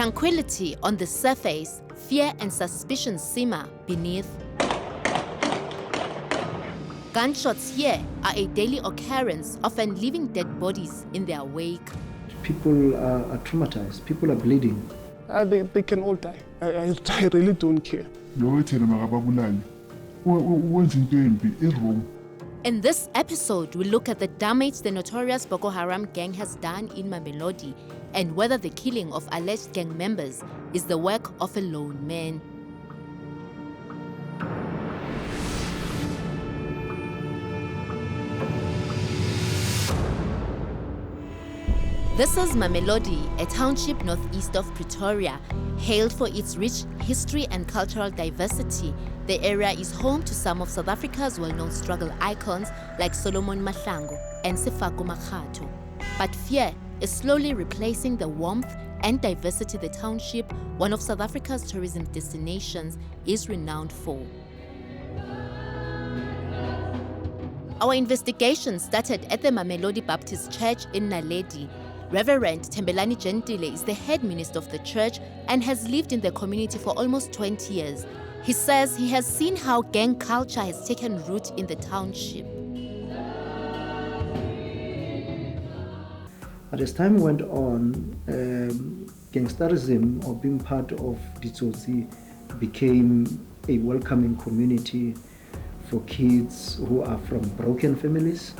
Tranquility on the surface, fear and suspicion simmer beneath. Gunshots here are a daily occurrence, often leaving dead bodies in their wake. People are traumatized, people are bleeding. They can all die. I really don't care. In this episode, we look at the damage the notorious Boko Haram gang has done in Mamelodi and whether the killing of alleged gang members is the work of a lone man. This is Mamelodi, a township northeast of Pretoria. Hailed for its rich history and cultural diversity, the area is home to some of South Africa's well-known struggle icons like Solomon Mahlangu and Sefako Makgatho. But fear is slowly replacing the warmth and diversity the township, one of South Africa's tourism destinations, is renowned for. Our investigation started at the Mamelodi Baptist Church in Naledi. Reverend Thembelani Gentile is the head minister of the church and has lived in the community for almost 20 years. He says he has seen how gang culture has taken root in the township. But as time went on, gangsterism or being part of Ditsotsi became a welcoming community for kids who are from broken families.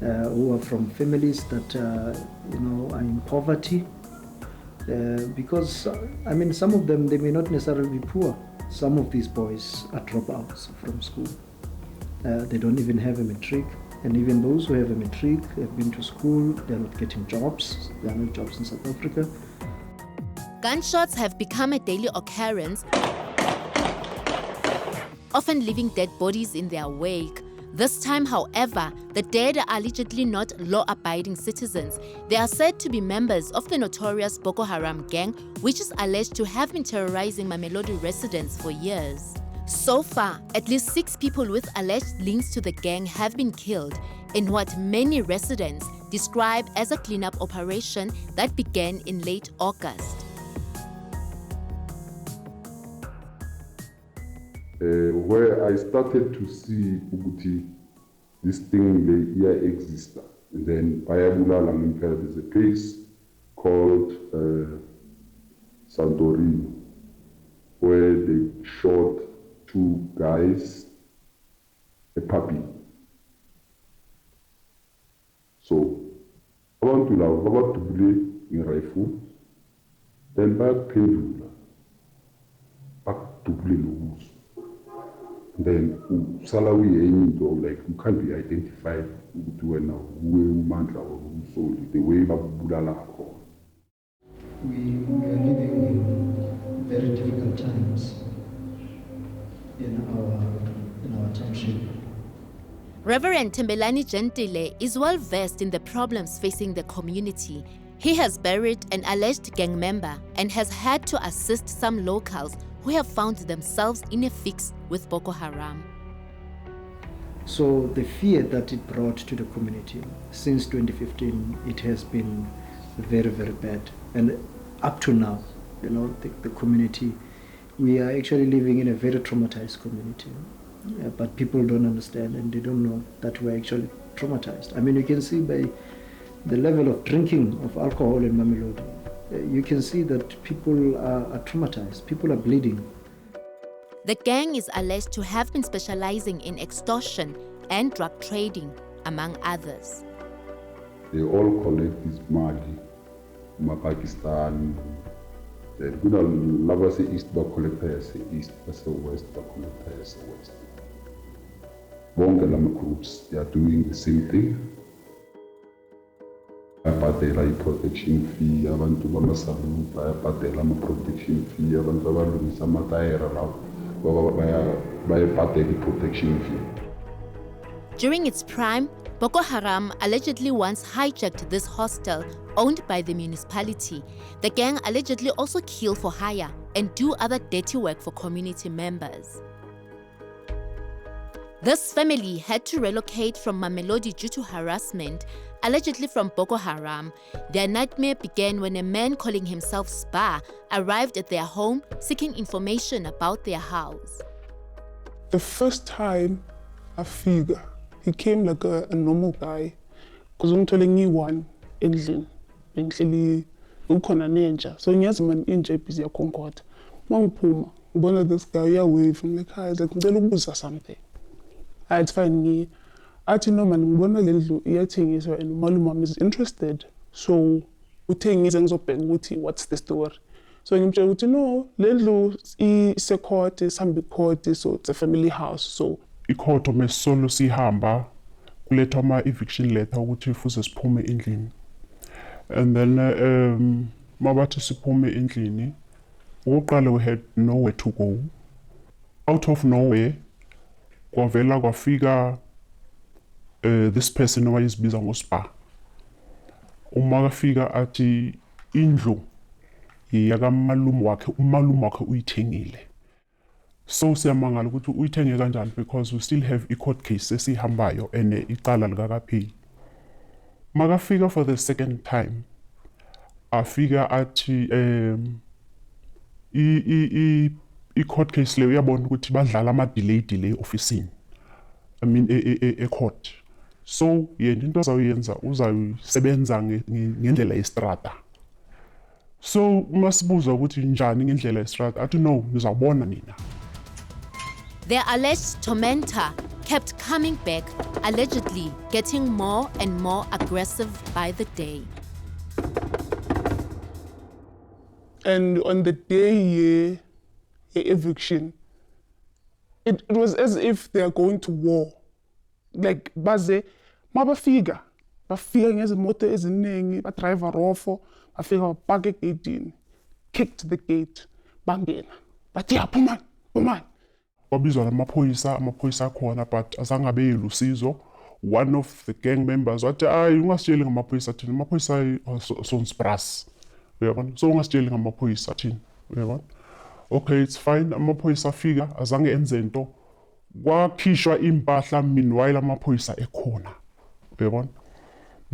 Who are from families that are in poverty, because some of them, they may not necessarily be poor. Some of these boys are dropouts from school. They don't even have a matric, and even those who have a matric have been to school, they're not getting jobs. There are no jobs in South Africa. Gunshots have become a daily occurrence, often leaving dead bodies in their wake. This time, however, the dead are allegedly not law-abiding citizens. They are said to be members of the notorious Boko Haram gang, which is alleged to have been terrorizing Mamelodi residents for years. So far, at least 6 people with alleged links to the gang have been killed in what many residents describe as a cleanup operation that began in late August. Where I started to see this thing here exists. And then Bayabula there's a place called Santorini, where they shot 2 guys, a puppy. So, I want to play in rifle, then back to play Lugos. Then like you can't be identified when mantra or the way we are living in very difficult times in our township. Reverend Thembelani Gentile is well versed in the problems facing the community. He has buried an alleged gang member and has had to assist some locals who have found themselves in a fix with Boko Haram. So the fear that it brought to the community since 2015, it has been very, very bad. And up to now, the community, we are actually living in a very traumatized community. But people don't understand and they don't know that we're actually traumatized. You can see by the level of drinking of alcohol in Mamelodi, you can see that people are traumatized, people are bleeding. The gang is alleged to have been specializing in extortion and drug trading, among others. They all collect this money from Pakistan. They never say East, but collector say East, but say West, but collector say West. Bongalama groups, they are doing the same thing. Bayabhadela i-protection fee, abantu bamasaluni bayabhadela ama-protection fee, abantu abalungisa amatayera lawo bayabhadela i-protection fee. During its prime, Boko Haram allegedly once hijacked this hostel owned by the municipality. The gang allegedly also kill for hire and do other dirty work for community members. This family had to relocate from Mamelodi due to harassment. allegedly from Boko Haram. Their nightmare began when a man calling himself Spa arrived at their home seeking information about their house. The first time I figure, he came like a normal guy. Because I'm telling you one, endlin, endlin, ukhona nenja. So ngiyazi man inja ibhizi yakhonkhotha. Mangiphuma, ngibona this guy uyawave. I'm like, hi, like ngicela ukubuza something. It's fine. Athi no man, ngibona le ndlu iyathengiswa and umalume wami is interested. So uthengise ngizobheka ukuthi what's the story. So ngimtshela ukuthi no, le ndlu ise-court, sihambe i-court, so it's a family house. So i-court mesolo sihamba kulethwa ama-eviction letter ukuthi fuze siphume endlini. And then mabathi siphume endlini, okokuqala we had nowhere to go. Out of nowhere, kwavela kwafika this person owayezibiza ngoSpa. Uma kafika athi indlu yakamalume wakhe, umalume wakhe uyithengile. So siyamangala ukuthi uyithenge kanjani because we still have i-court case esihambayo and icala likakaphi. Makafika for the second time, afika athi i-court case leyo uyabona ukuthi badlala ama-delay ofisini. I mean e-court. So yena into azawuyenza uzayisebenza ngendlela yestrata. So masibuza ukuthi njani ngendlela yestrata athi no ngizawubona nina. Their alleged tormentor kept coming back, allegedly getting more and more aggressive by the day. and on the day eviction, it was as if they are going to war. Like baze mabafika ngezimoto eziningi ba driver rofo bafika bapaka egate, kicked the gate, bangena bathi phuma Wabizwa amaphoyisa akhona but azange abe lusizo. One of the gang members wathi ungasitsheli ngamaphoyisa thina, amaphoyisa sonspras uyabona, so ungasitsheli ngamaphoyisa thina uyabona. Okay, it's fine, amaphoyisa afika azange enze into, kwakhishwa impahla meanwhile amaphoyisa ekhona uyabona.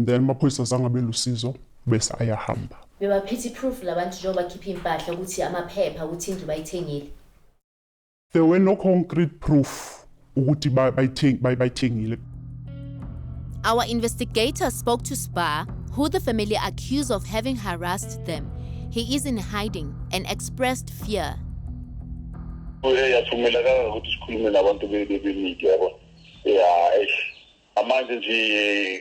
Then amaphoyisa azange abe lusizo bese ayahamba. Bebaphethe proof labantu njengoba bakhipha impahla ukuthi amaphepha ukuthi indlu bayithengile. There were no concrete proof ukuthi bayithengile. Our investigator spoke to Spa, who the family accused of having harassed them. He is in hiding and expressed fear. Amanje nje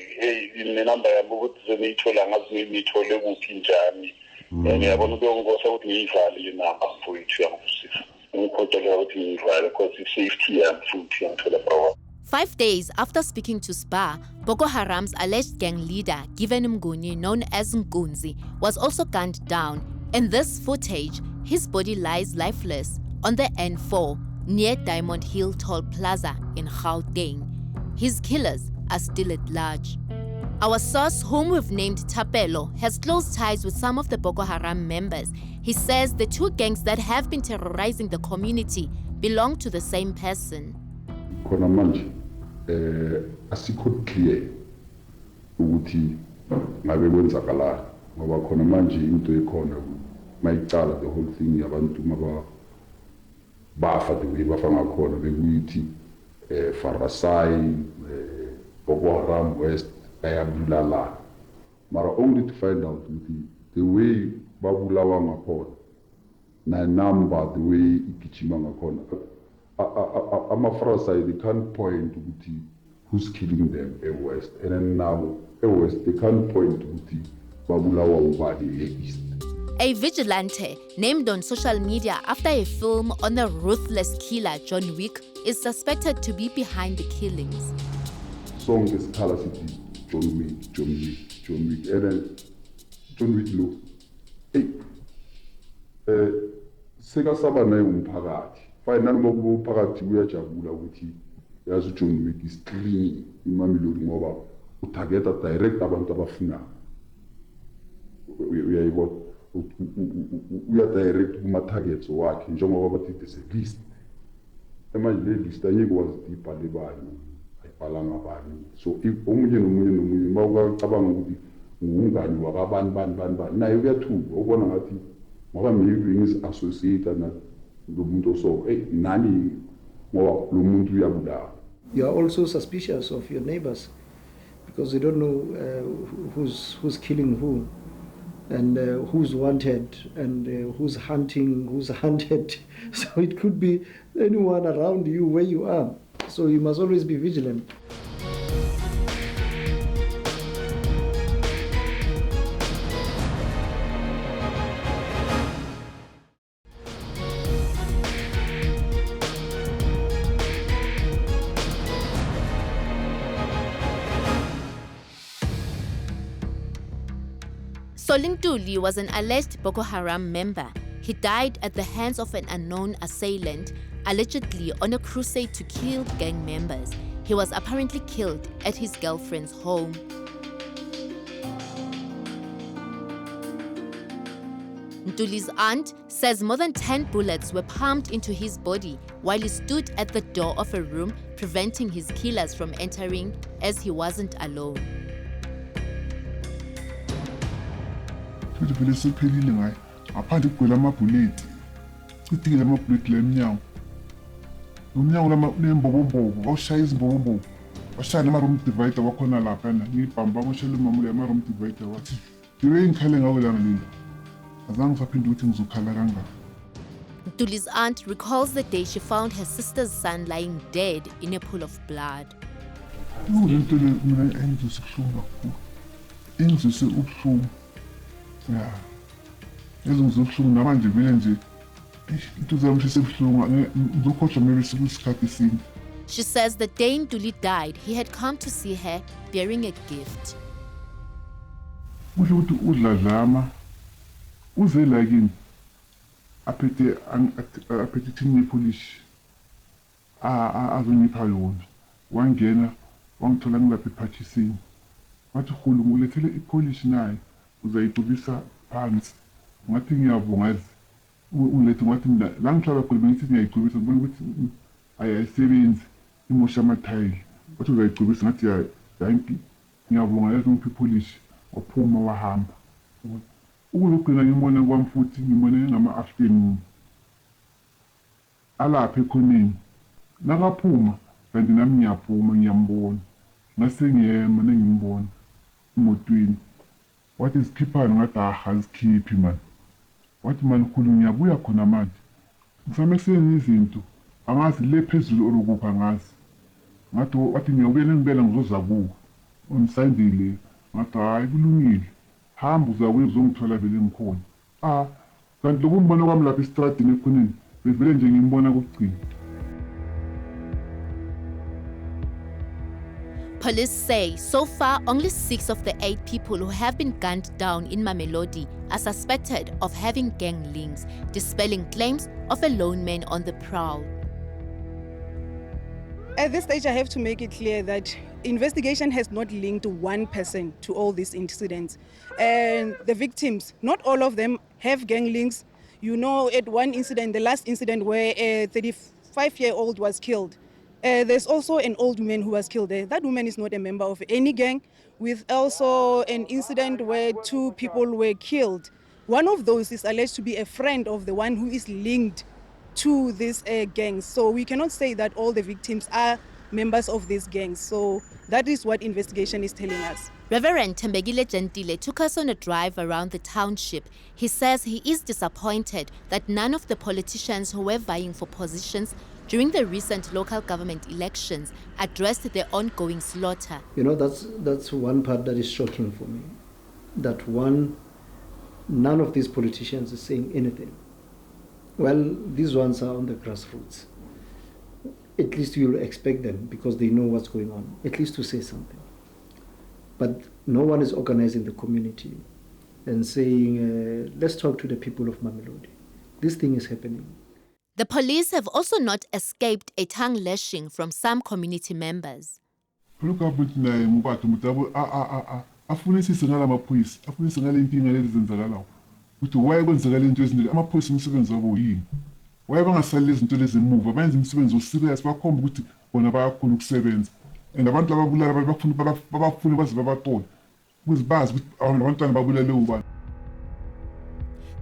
inenamba yabo ukuthi seniyithola ngazi ngiyithole kuphi njani ngiyabona ukuyongosa ukuthi ngiyivale inamba mfowethu yangusisi ngikhothela ukuthi ngiyivale because safety yami futhi ngithola power. 5 days after speaking to Spa, Boko Haram's alleged gang leader, Given Mnguni, known as Nkunzi, was also gunned down. In this footage, his body lies lifeless on the N4 near Diamond Hill Toll Plaza in Gauteng. His killers are still at large. Our source, whom we've named Tapelo, has close ties with some of the Boko Haram members. He says the two gangs that have been terrorizing the community belong to the same person. Khona manje asikho clear ukuthi ngabe kwenzakala ngoba khona manje into ekhona mayicala the whole thing yabantu bafa the way bafa ngakhona bekuyithi Farasai Boko Haram West bayabulala mara only to find out the way babulawa ngakhona na number the way igijima ngakhona Farasai they can't point to who's killing them at West and then now at West they can't point to babulawa ubani East. A vigilante named on social media after a film on the ruthless killer John Wick is suspected to be behind the killings. Song is color city, John Wick, and then John Wick look, hey, seka saba naye umphakathi. Final mokuba umphakathi uyajabula ukuthi yazi John Wick is clean iMamelodi ngoba utargeta direct abantu abafuna. Uyayibona uyadirect kuma-targets wakhe njengoba bathi there's a list. Manje le list ayikwazi ibhale bani ubhala ngabani. So omunye nomunye mawucabanga ukuthi ungani wakabani naye uyathuka ubona ngathi ngoba maybe ngizi-associate lo muntu so nani ngoba lo muntu uyabulawa. You are also suspicious of your neighbors because you don't know who's killing who and who's wanted and who's hunting, who's hunted. So it could be anyone around you where you are. So you must always be vigilant. Solintuli was an alleged Boko Haram member. He died at the hands of an unknown assailant, allegedly on a crusade to kill gang members. He was apparently killed at his girlfriend's home. Ntuli's aunt says more than 10 bullets were pumped into his body while he stood at the door of a room, preventing his killers from entering, as he wasn't alone. Vele sephelile ngaye ngaphandle kugwela amabhuleti cithikile amabhuleti lemnyango nomnyango lembobombobo awushaya izimbobombobo washaya nama-room divider wakhona laphana ngiyibhamba amashela umamule ama-room divider wathi ndibe ngikhale ngawo lana lina azange ngisaphinde ukuthi ngizokhala kangaka. Ntuli's aunt recalls the day she found her sister's son lying dead in a pool of blood. Lento le mina engizwise ubuhlungu kakhulu engizwise ubuhlungu. Yeah. Ezobuhlungu namanje vele nje into zami sesebuhlungu ngizokhohlwa maybe sekuyisikhathi esinye. She says the day Ntuli died, he had come to see her bearing a gift. Kusho ukuthi udladlama uze la kini aphethe thini polish azongipha yona wangena wangithola ngilapha ephathisini wathi khulu ngulethele ipolish naye uzayidubisa phansi ngathi ngiyabonga ulethe ngathi la ngihlala khona bengithi ngiyayidubisa ngibona ukuthi ayisebenzi imosha amathayili wathi uzayidubisa ngathi yanki ngiyabonga yazi ngiphi polish waphuma wahamba ukuzogcina ngibona kwami futhi ngibone ngama-afternoon alapha ekhoneni nakaphuma kanti nami ngiyaphuma ngiyambona ngase ngiyema nengimbona emotweni wathi zikhiphana ngathi azikhiphi mani wathi mani khulu ngiyabuya khona manje ngisame kuseni izinto angazi le phezulu olukupha ngazi ngathi wathi ngiyobuyela ngibela ngizoza kuwo ungisayindile ngathi hayi kulungile hamba uzakuye uzongithola vele ngikhona kanti lokumbona kwami lapha estradini ekhoneni bevele nje ngimbona kokugcina. Police say so far only 6 of the 8 people who have been gunned down in Mamelodi are suspected of having gang links, dispelling claims of a lone man on the prowl. At this stage, I have to make it clear that investigation has not linked one person to all these incidents. And the victims, not all of them have gang links. You know, at one incident, the last incident where a 35-year-old was killed, there's also an old woman who was killed there. That woman is not a member of any gang, with also an incident where 2 people were killed. One of those is alleged to be a friend of the one who is linked to this gang. So we cannot say that all the victims are members of these gangs. So that is what investigation is telling us. Reverend Tembegile Gentile took us on a drive around the township. He says he is disappointed that none of the politicians who were vying for positions during the recent local government elections addressed the ongoing slaughter. You know, that's one part that is shocking for me. That none of these politicians is saying anything. Well, these ones are on the grassroots. At least you'll expect them, because they know what's going on, at least to say something. But no one is organizing the community and saying, let's talk to the people of Mamelodi. This thing is happening. The police have also not escaped a tongue lashing from some community members. Look up with afunisise ngala maphoyisa afunisise ngale inkinga lezi zenzakalayo ukuthi why kwenzakala into ezinhle amaphoyisa umsebenzi wabo yini why bangasalile izinto lezi emuva benza umsebenzi oserious bakhomba ukuthi bona bayakhona ukusebenza And abantu ababulala babafuna baze babatole. Kuzibazi ukuthi abantwana babulale ubani.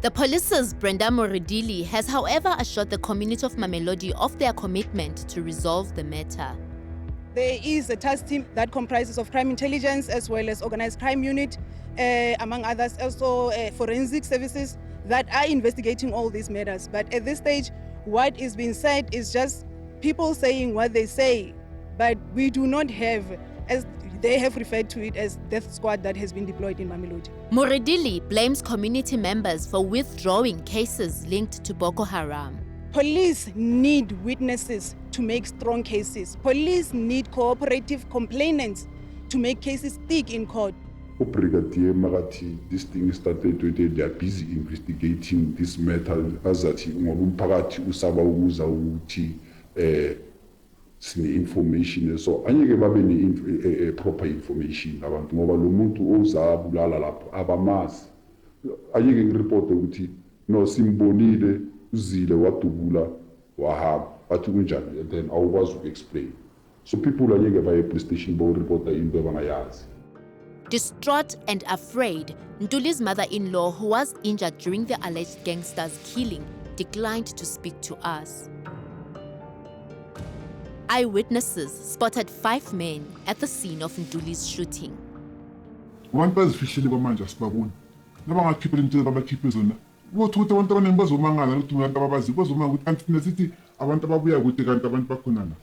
The police's Brenda Moridili has, however, assured the community of Mamelodi of their commitment to resolve the matter. There is a task team that comprises of crime intelligence as well as organized crime unit, among others, also forensic services that are investigating all these matters. But at this stage, what is being said is just people saying what they say, but we do not have, as they have referred to it as death squad that has been deployed in Mamelodi. Moridili blames community members for withdrawing cases linked to Boko Haram. Police need witnesses to make strong cases. Police need cooperative complainants to make cases stick in court. Brigadier Magati, this thing started today. They are busy investigating this matter. As that Mpagati usaba uza uti information. So anyeke babe proper information. Abantu ngoba lo muntu ozabulala lapho abamazi. Anyeke report ukuthi no simbonile uzile wadubula wahamba bathi kunjani, and then awukwazi uku-explain. So people anyeke baye police station bayo report into abangayazi. Distraught and afraid, Ntuli's mother-in-law, who was injured during the alleged gangsters' killing, declined to speak to us. Eyewitnesses spotted 5 men at the scene of Ntuli's shooting. Abantu bazifishile kwamanje asibaboni. Nabangakhipha into abakhiphe zona. Ukuthi abantu abaningi bazomangala ukuthi abantu ababazi bazomanga ukuthi kanti nesithi abantu ababuya kude kanti abantu bakhona la.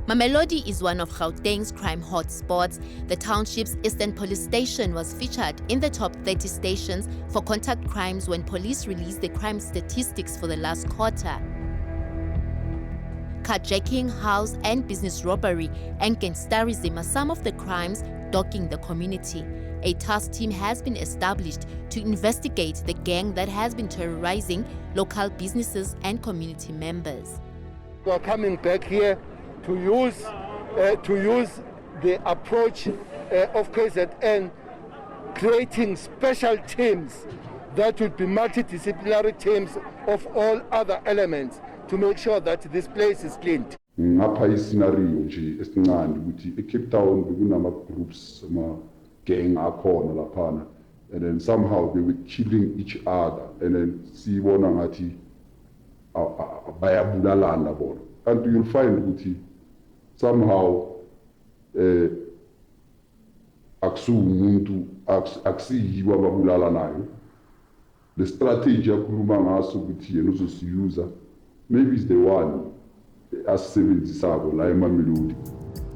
Mamelodi is one of Gauteng's crime hotspots. The township's Eastern Police Station was featured in the top 30 stations for contact crimes when police released the crime statistics for the last quarter. Carjacking, house and business robbery, and gangsterism are some of the crimes dogging the community. A task team has been established to investigate the gang that has been terrorizing local businesses and community members. We are coming back here to use the approach of KZN, creating special teams that would be multidisciplinary teams of all other elements to make sure that this place is cleaned. Ngapha iscenario nje esincane ukuthi eCape Town bekunama groups ama gang akhona laphana, and then somehow they were killing each other, and then sibona ngathi bayabulalana bona. And you'll find ukuthi somehow akusumuntu akusiyiwa babulala nayo. The strategy akhuluma ngaso ukuthi yena uzosiyuza maybe is the one asebenzisako la eMamelodi.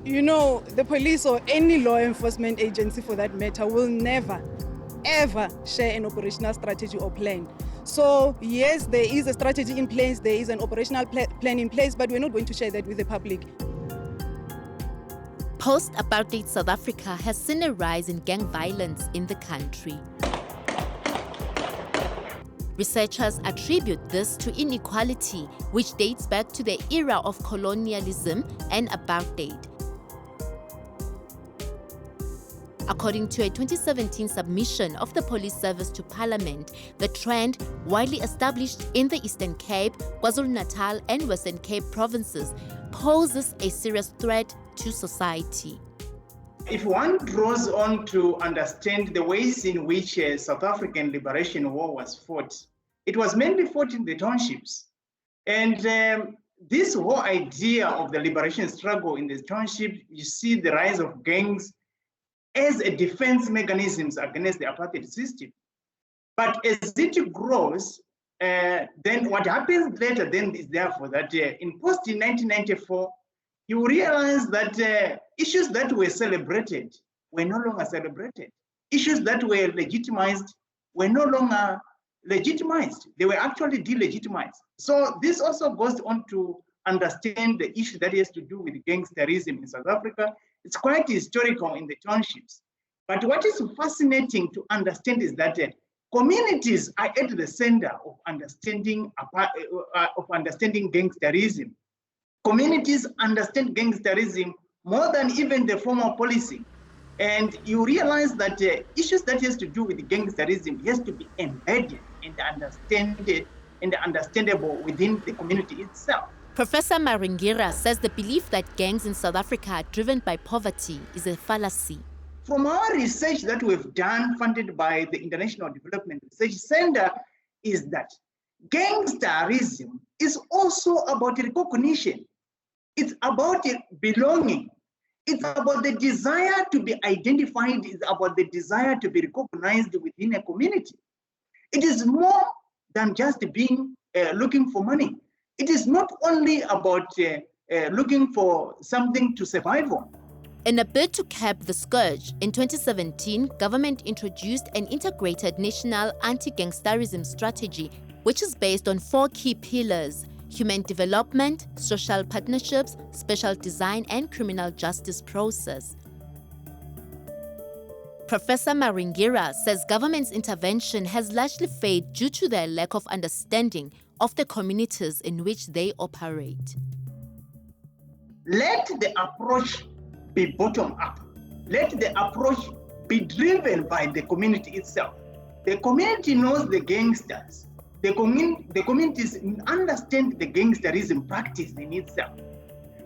You know, the police or any law enforcement agency for that matter will never, ever share an operational strategy or plan. So yes, there is a strategy in place, there is an operational plan in place, but we're not going to share that with the public. Post-apartheid South Africa has seen a rise in gang violence in the country. Researchers attribute this to inequality, which dates back to the era of colonialism and apartheid. According to a 2017 submission of the Police Service to Parliament, the trend, widely established in the Eastern Cape, KwaZulu-Natal and Western Cape provinces, poses a serious threat to society. If one draws on to understand the ways in which South African Liberation War was fought, it was mainly fought in the townships. And this whole idea of the liberation struggle in the township, you see the rise of gangs as a defense mechanisms against the apartheid system. But as it grows, then what happens later then is therefore that in post-1994, you realize that issues that were celebrated were no longer celebrated. Issues that were legitimized were no longer legitimized. They were actually delegitimized. So this also goes on to understand the issue that has to do with gangsterism in South Africa. It's quite historical in the townships. But what is fascinating to understand is that communities are at the center of understanding gangsterism. communities understand gangsterism more than even the formal policing. And you realize that issues that has to do with gangsterism has to be embedded and understandable within the community itself. Professor Maringira says the belief that gangs in South Africa are driven by poverty is a fallacy. From our research that we've done, funded by the International Development Research Center, is that gangsterism is also about recognition. It's about belonging. It's about the desire to be identified. It's about the desire to be recognized within a community. It is more than just being looking for money. It is not only about looking for something to survive on. In a bid to curb the scourge, in 2017, government introduced an integrated national anti-gangsterism strategy, which is based on 4 key pillars: human development, social partnerships, special design, and criminal justice process. Professor Maringira says government's intervention has largely failed due to their lack of understanding of the communities in which they operate. Let the approach be bottom up. Let the approach be driven by the community itself. The community knows the gangsters. The communities understand the gangsterism practice in itself.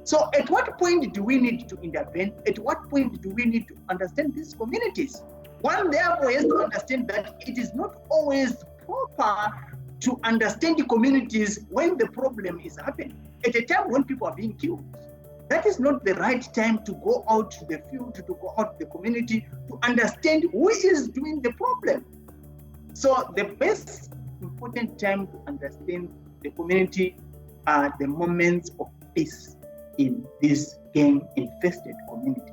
So at what point do we need to intervene? At what point do we need to understand these communities? One therefore has to understand that it is not always proper to understand the communities when the problem is happening. At a time when people are being killed, that is not the right time to go out to the field, to go out to the community, to understand who is doing the problem. So the best important time to understand the community are the moments of peace in these gang-infested communities.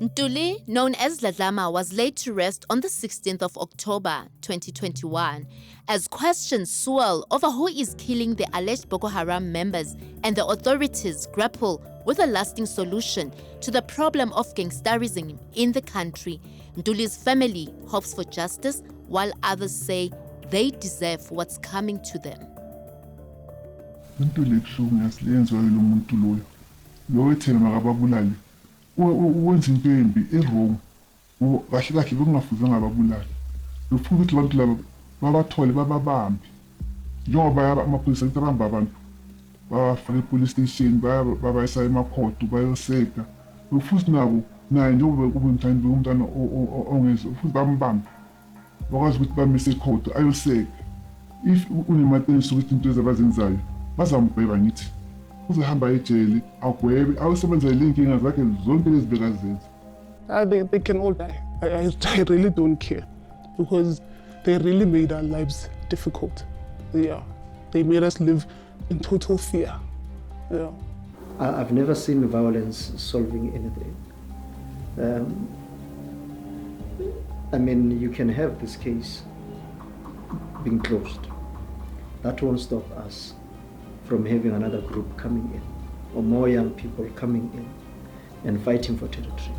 Ntuli, known as Ladlama, was laid to rest on the 16th of October 2021 as questions swirl over who is killing the alleged Boko Haram members and the authorities grapple with a lasting solution to the problem of gangsterism in the country. Ntuli's family hopes for justice, while others say they deserve what's coming to them. Into lebuhlungu yasilenziwa lo muntu loyo. Lo ethena makababulali. Wenza into embi e-wrong. Kahle kahle bekungafuzanga ababulali. Lofuna ukuthi abantu laba babathole bababambe. Njengoba amaphoyisa atramba abantu. Bafake police station babayisa emakhotho bayoseka. Ufuthi nabo naye njengoba kube umntana ongezwa ufuthi bambambe. Bakwazi ukuthi bamise ekhotho ayoseka. If unematenisi ukuthi into ezabazenzayo bazambheba ngithi uzahamba ejele agwebe awusebenzele inkinga zakhe zonke lezi bekazenza. They can all die. I really don't care because they really made our lives difficult. Yeah, they made us live in total fear. Yeah. I've never seen violence solving anything. I mean, you can have this case being closed. That won't stop us from having another group coming in or more young people coming in and fighting for territory.